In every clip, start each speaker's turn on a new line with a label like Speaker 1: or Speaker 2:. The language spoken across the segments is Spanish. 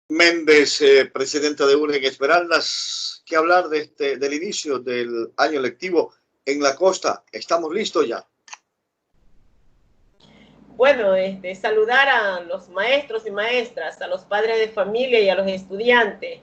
Speaker 1: Méndez, presidente de UNEG Esmeraldas, ¿qué hablar del inicio del año lectivo en la costa? ¿Estamos listos ya?
Speaker 2: Bueno, saludar a los maestros y maestras, a los padres de familia y a los estudiantes.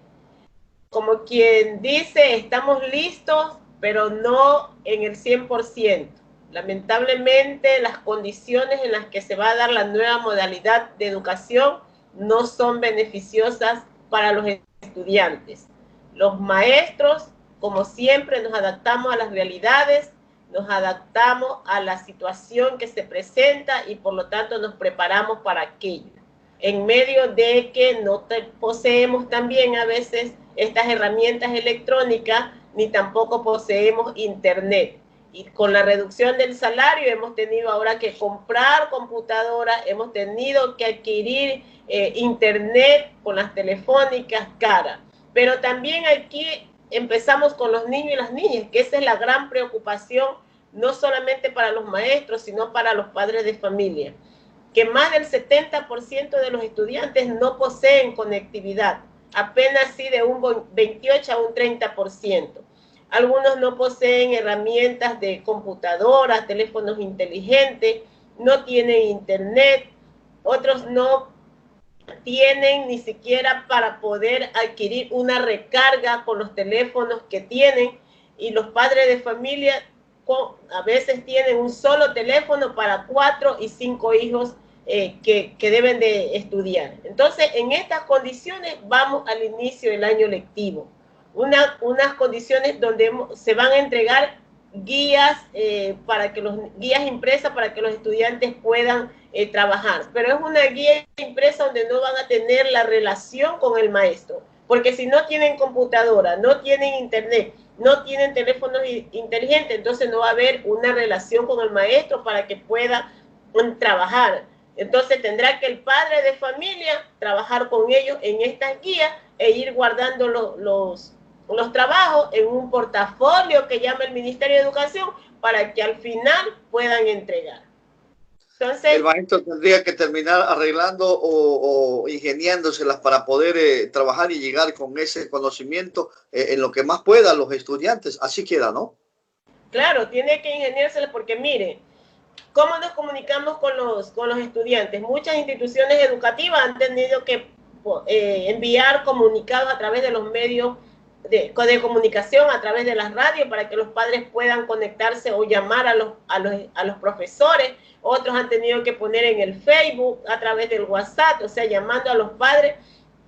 Speaker 2: Como quien dice, estamos listos, pero no en el 100%. Lamentablemente, las condiciones en las que se va a dar la nueva modalidad de educación no son beneficiosas para los estudiantes. Los maestros, como siempre, nos adaptamos a las realidades, nos adaptamos a la situación que se presenta y por lo tanto nos preparamos para aquello. En medio de que no poseemos también a veces estas herramientas electrónicas, ni tampoco poseemos internet. Y con la reducción del salario hemos tenido ahora que comprar computadoras, hemos tenido que adquirir internet con las telefónicas caras. Pero también aquí empezamos con los niños y las niñas, que esa es la gran preocupación, no solamente para los maestros, sino para los padres de familia, que más del 70% de los estudiantes no poseen conectividad, apenas sí de un 28 a un 30%. Algunos no poseen herramientas de computadoras, teléfonos inteligentes, no tienen internet, otros no tienen ni siquiera para poder adquirir una recarga con los teléfonos que tienen, y los padres de familia a veces tienen un solo teléfono para 4 y 5 hijos que deben de estudiar. Entonces, en estas condiciones vamos al inicio del año lectivo. Unas condiciones donde se van a entregar guías guías impresas para que los estudiantes puedan trabajar, pero es una guía impresa donde no van a tener la relación con el maestro, porque si no tienen computadora, no tienen internet, no tienen teléfonos inteligentes, entonces no va a haber una relación con el maestro para que pueda trabajar. Entonces tendrá que el padre de familia trabajar con ellos en estas guías e ir guardando los trabajos en un portafolio que llama el Ministerio de Educación para que al final puedan entregar.
Speaker 1: Entonces, el maestro tendría que terminar arreglando o ingeniándoselas para poder trabajar y llegar con ese conocimiento en lo que más pueda los estudiantes. Así queda, ¿no?
Speaker 2: Claro, tiene que ingeniárselas porque mire, ¿cómo nos comunicamos con los estudiantes? Muchas instituciones educativas han tenido que enviar comunicados a través de los medios de comunicación, a través de las radios, para que los padres puedan conectarse o llamar a los profesores. Otros han tenido que poner en el Facebook, a través del WhatsApp, o sea, llamando a los padres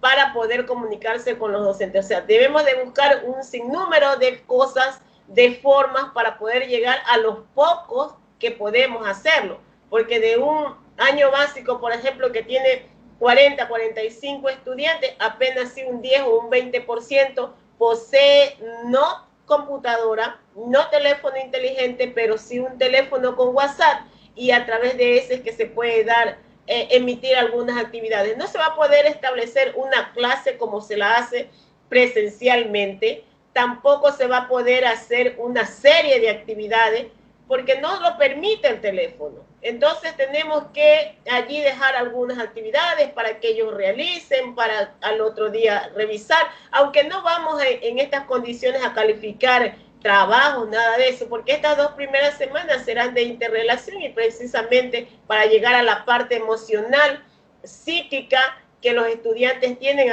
Speaker 2: para poder comunicarse con los docentes. O sea, debemos de buscar un sinnúmero de cosas, de formas para poder llegar a los pocos que podemos hacerlo, porque de un año básico, por ejemplo, que tiene 40, 45 estudiantes, apenas si un 10 o un 20% posee no computadora, no teléfono inteligente, pero sí un teléfono con WhatsApp, y a través de ese es que se puede dar, emitir algunas actividades. No se va a poder establecer una clase como se la hace presencialmente, tampoco se va a poder hacer una serie de actividades porque no lo permite el teléfono. Entonces tenemos que allí dejar algunas actividades para que ellos realicen, para al otro día revisar, aunque no vamos en estas condiciones a calificar trabajos, nada de eso, porque estas 2 primeras semanas serán de interrelación y precisamente para llegar a la parte emocional, psíquica, que los estudiantes tienen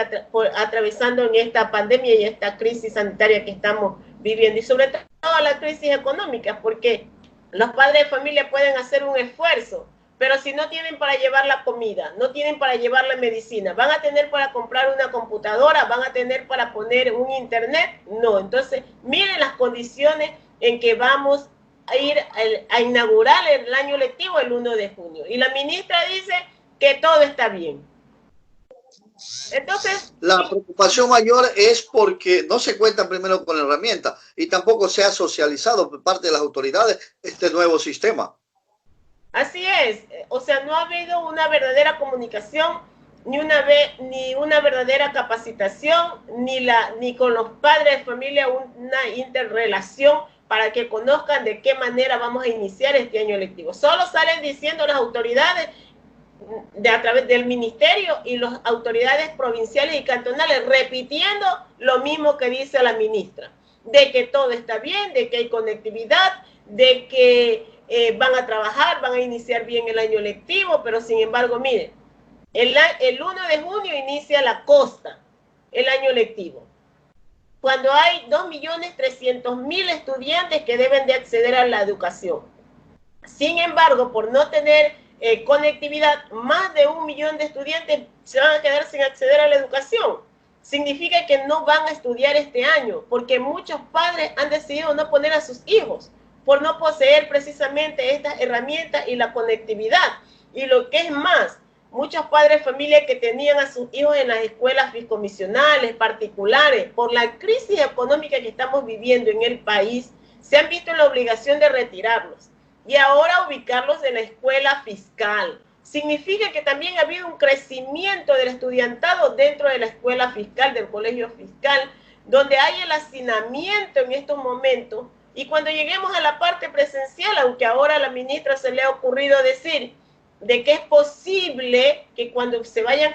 Speaker 2: atravesando en esta pandemia y esta crisis sanitaria que estamos viviendo, y sobre todo la crisis económica, porque los padres de familia pueden hacer un esfuerzo, pero si no tienen para llevar la comida, no tienen para llevar la medicina, ¿van a tener para comprar una computadora? ¿Van a tener para poner un internet? No. Entonces, miren las condiciones en que vamos a ir a inaugurar el año lectivo el 1 de junio. Y la ministra dice que todo está bien.
Speaker 1: Entonces, la preocupación mayor es porque no se cuentan primero con la herramienta y tampoco se ha socializado por parte de las autoridades este nuevo sistema.
Speaker 2: Así es, o sea, no ha habido una verdadera comunicación, ni una verdadera capacitación, ni con los padres de familia una interrelación para que conozcan de qué manera vamos a iniciar este año lectivo. Solo salen diciendo las autoridades a través del ministerio y las autoridades provinciales y cantonales repitiendo lo mismo que dice la ministra, de que todo está bien, de que hay conectividad, de que van a trabajar, van a iniciar bien el año lectivo, pero sin embargo, miren, el 1 de junio inicia la costa el año lectivo, cuando hay 2.300.000 estudiantes que deben de acceder a la educación. Sin embargo, por no tener conectividad, más de 1 millón de estudiantes se van a quedar sin acceder a la educación. Significa que no van a estudiar este año, porque muchos padres han decidido no poner a sus hijos por no poseer precisamente estas herramientas y la conectividad. Y lo que es más, muchos padres de familia que tenían a sus hijos en las escuelas fiscomisionales, particulares, por la crisis económica que estamos viviendo en el país, se han visto en la obligación de retirarlos y ahora ubicarlos en la escuela fiscal. Significa que también ha habido un crecimiento del estudiantado dentro de la escuela fiscal, del colegio fiscal, donde hay el hacinamiento en estos momentos. Y cuando lleguemos a la parte presencial, aunque ahora a la ministra se le ha ocurrido decir de que es posible que cuando se vayan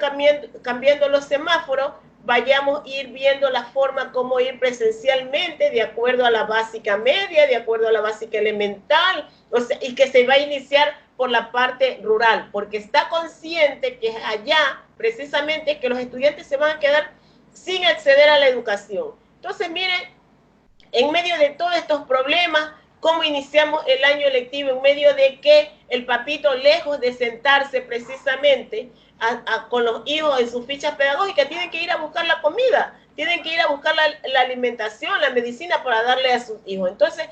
Speaker 2: cambiando los semáforos, vayamos a ir viendo la forma como ir presencialmente, de acuerdo a la básica media, de acuerdo a la básica elemental, o sea, y que se va a iniciar por la parte rural, porque está consciente que allá, precisamente, que los estudiantes se van a quedar sin acceder a la educación. Entonces, miren, en medio de todos estos problemas, cómo iniciamos el año lectivo, en medio de que el papito, lejos de sentarse precisamente con los hijos en sus fichas pedagógicas, tienen que ir a buscar la comida, tienen que ir a buscar la alimentación, la medicina para darle a sus hijos. Entonces,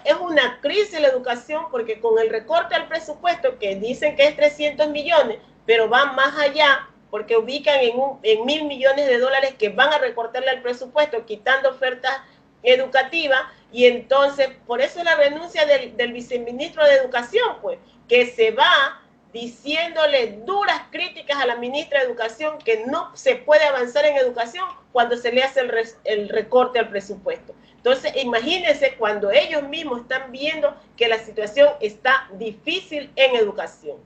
Speaker 2: es una crisis la educación, porque con el recorte al presupuesto, que dicen que es 300 millones, pero van más allá, porque ubican en 1.000 millones de dólares que van a recortarle al presupuesto, quitando ofertas educativas, y entonces, por eso la renuncia del viceministro de Educación, pues, que se va diciéndole duras críticas a la ministra de Educación, que no se puede avanzar en educación cuando se le hace el recorte al presupuesto. Entonces, imagínense cuando ellos mismos están viendo que la situación está difícil en educación.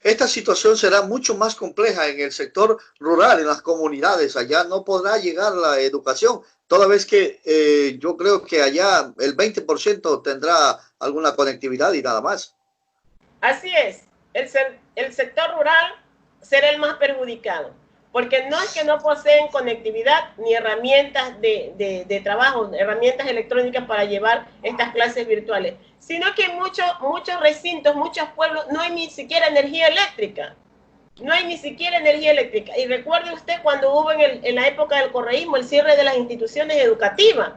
Speaker 1: Esta situación será mucho más compleja en el sector rural, en las comunidades. Allá no podrá llegar la educación, toda vez que yo creo que allá el 20% tendrá alguna conectividad y nada más.
Speaker 2: Así es. El sector rural será el más perjudicado, porque no es que no poseen conectividad ni herramientas de trabajo, herramientas electrónicas para llevar estas clases virtuales, sino que en muchos recintos, muchos pueblos, no hay ni siquiera energía eléctrica. No hay ni siquiera energía eléctrica. Y recuerde usted cuando hubo en la época del correísmo el cierre de las instituciones educativas,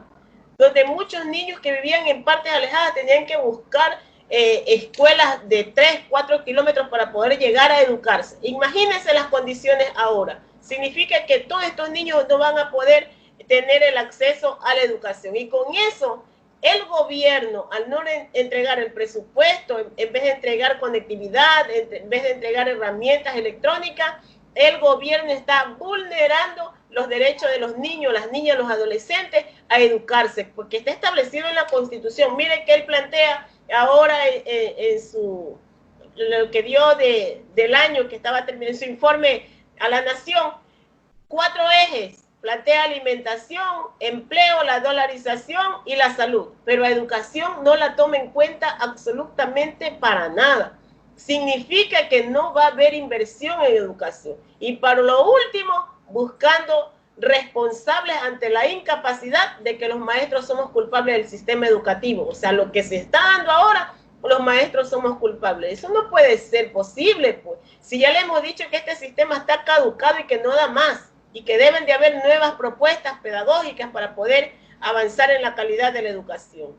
Speaker 2: donde muchos niños que vivían en partes alejadas tenían que buscar escuelas de 3, 4 kilómetros para poder llegar a educarse. Imagínense las condiciones ahora. Significa que todos estos niños no van a poder tener el acceso a la educación. Y con eso, el gobierno, al no entregar el presupuesto, en vez de entregar conectividad, en vez de entregar herramientas electrónicas, el gobierno está vulnerando los derechos de los niños, las niñas, los adolescentes a educarse, porque está establecido en la Constitución. Miren que él plantea ahora en lo que dio del año que estaba terminando su informe a la nación, 4 ejes. Plantea alimentación, empleo, la dolarización y la salud, pero a educación no la toma en cuenta absolutamente para nada. Significa que no va a haber inversión en educación. Y para lo último, buscando responsables ante la incapacidad de que los maestros somos culpables del sistema educativo. O sea, lo que se está dando ahora, los maestros somos culpables. Eso no puede ser posible, pues. Si ya le hemos dicho que este sistema está caducado y que no da más, y que deben de haber nuevas propuestas pedagógicas para poder avanzar en la calidad de la educación.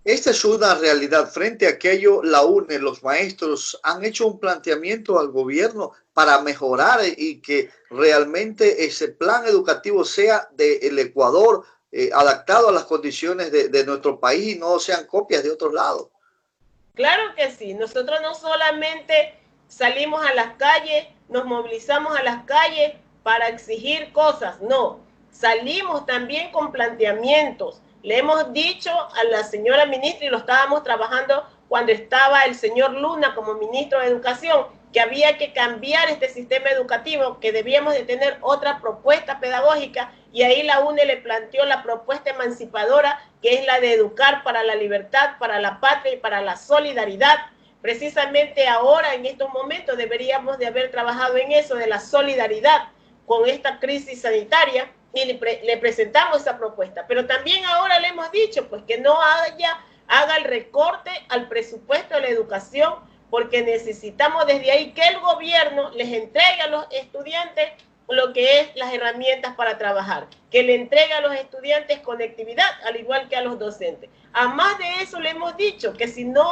Speaker 1: Esta es una realidad. Frente a aquello, la UNE, los maestros han hecho un planteamiento al gobierno para mejorar y que realmente ese plan educativo sea del Ecuador, adaptado a las condiciones de nuestro país y no sean copias de otros lados.
Speaker 2: Claro que sí. Nosotros no solamente salimos a las calles, nos movilizamos a las calles para exigir cosas, no, salimos también con planteamientos. Le hemos dicho a la señora ministra, y lo estábamos trabajando cuando estaba el señor Luna como ministro de Educación, que había que cambiar este sistema educativo, que debíamos de tener otra propuesta pedagógica, y ahí la UNE le planteó la propuesta emancipadora, que es la de educar para la libertad, para la patria y para la solidaridad. Precisamente ahora, en estos momentos, deberíamos de haber trabajado en eso, de la solidaridad con esta crisis sanitaria, y le presentamos esa propuesta. Pero también ahora le hemos dicho, pues, que no haga el recorte al presupuesto de la educación, porque necesitamos desde ahí que el gobierno les entregue a los estudiantes lo que es las herramientas para trabajar, que le entregue a los estudiantes conectividad, al igual que a los docentes. Además de eso, le hemos dicho que si no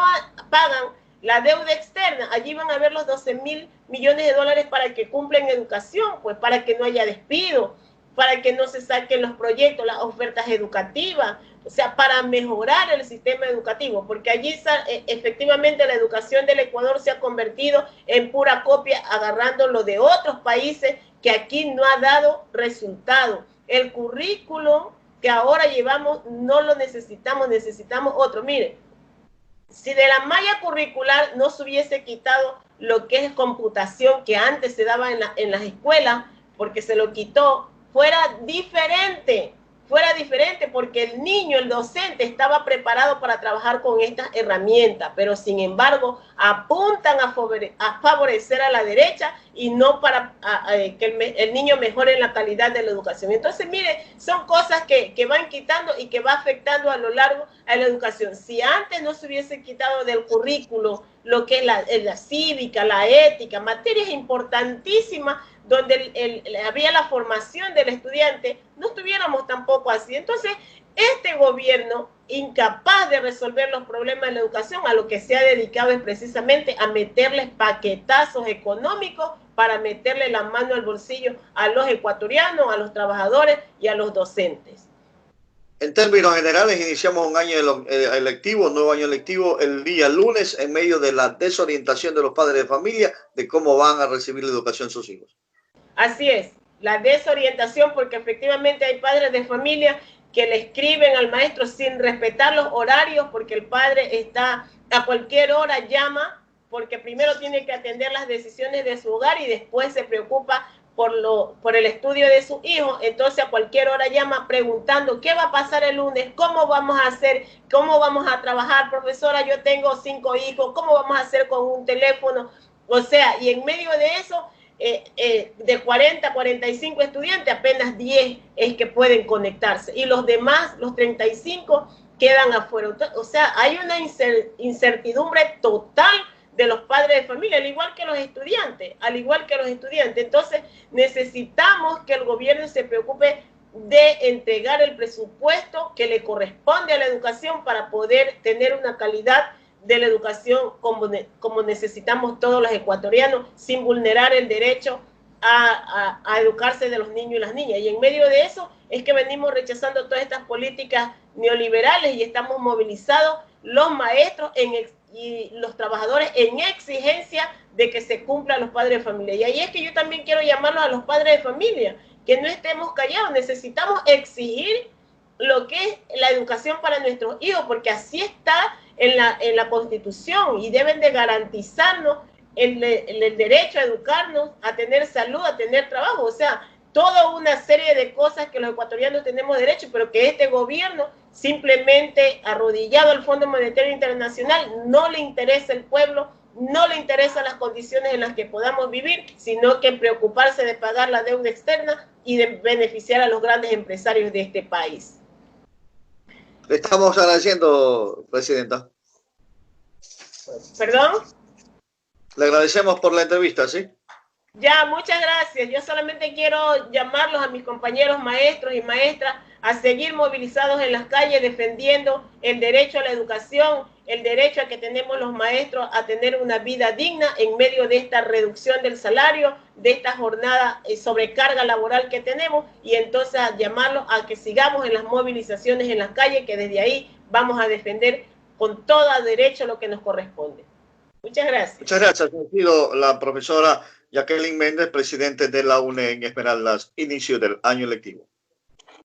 Speaker 2: pagan la deuda externa, allí van a haber los 12.000 millones de dólares para que cumplan educación, pues para que no haya despido, para que no se saquen los proyectos, las ofertas educativas, o sea, para mejorar el sistema educativo, porque allí efectivamente la educación del Ecuador se ha convertido en pura copia, agarrando lo de otros países que aquí no ha dado resultado. El currículo que ahora llevamos no lo necesitamos, necesitamos otro. Mire, si de la malla curricular no se hubiese quitado lo que es computación que antes se daba en las escuelas, porque se lo quitó, fuera diferente, porque el niño, el docente, estaba preparado para trabajar con estas herramientas, pero sin embargo apuntan a favorecer a la derecha y no para que el niño mejore la calidad de la educación. Entonces, mire, son cosas que van quitando y que va afectando a lo largo a la educación. Si antes no se hubiese quitado del currículo lo que es la cívica, la ética, materias importantísimas donde había la formación del estudiante, no estuviéramos tampoco así. Entonces, este gobierno, incapaz de resolver los problemas de la educación, a lo que se ha dedicado es precisamente a meterles paquetazos económicos para meterle la mano al bolsillo a los ecuatorianos, a los trabajadores y a los docentes.
Speaker 1: En términos generales, iniciamos un año electivo, un nuevo año electivo, el día lunes, en medio de la desorientación de los padres de familia de cómo van a recibir la educación sus hijos.
Speaker 2: Así es, la desorientación, porque efectivamente hay padres de familia que le escriben al maestro sin respetar los horarios, porque el padre está a cualquier hora, llama, porque primero tiene que atender las decisiones de su hogar y después se preocupa por el estudio de su hijo. Entonces a cualquier hora llama preguntando qué va a pasar el lunes, cómo vamos a hacer, cómo vamos a trabajar, profesora, yo tengo 5 hijos, cómo vamos a hacer con un teléfono. O sea, y en medio de eso, de 40, 45 estudiantes, apenas 10 es que pueden conectarse, y los demás, los 35, quedan afuera. O sea, hay una incertidumbre total de los padres de familia, al igual que los estudiantes, Entonces, necesitamos que el gobierno se preocupe de entregar el presupuesto que le corresponde a la educación para poder tener una calidad de la educación como necesitamos todos los ecuatorianos, sin vulnerar el derecho a educarse de los niños y las niñas. Y en medio de eso es que venimos rechazando todas estas políticas neoliberales y estamos movilizados los maestros y los trabajadores en exigencia de que se cumplan los padres de familia. Y ahí es que yo también quiero llamarlos a los padres de familia, que no estemos callados, necesitamos exigir lo que es la educación para nuestros hijos, porque así está en la Constitución, y deben de garantizarnos el derecho a educarnos, a tener salud, a tener trabajo. O sea, toda una serie de cosas que los ecuatorianos tenemos derecho, pero que este gobierno, simplemente arrodillado al Fondo Monetario Internacional, no le interesa el pueblo, no le interesan las condiciones en las que podamos vivir, sino que preocuparse de pagar la deuda externa y de beneficiar a los grandes empresarios de este país.
Speaker 1: Le estamos agradeciendo, presidenta.
Speaker 2: ¿Perdón?
Speaker 1: Le agradecemos por la entrevista, ¿sí?
Speaker 2: Ya, muchas gracias. Yo solamente quiero llamarlos a mis compañeros maestros y maestras a seguir movilizados en las calles defendiendo el derecho a la educación, el derecho a que tenemos los maestros a tener una vida digna en medio de esta reducción del salario, de esta jornada sobrecarga laboral que tenemos, y entonces a llamarlos a que sigamos en las movilizaciones en las calles, que desde ahí vamos a defender con todo derecho lo que nos corresponde. Muchas gracias.
Speaker 1: Muchas gracias. Ha sido la profesora Jacqueline Méndez, presidente de la UNE en Esmeraldas, inicio del año lectivo.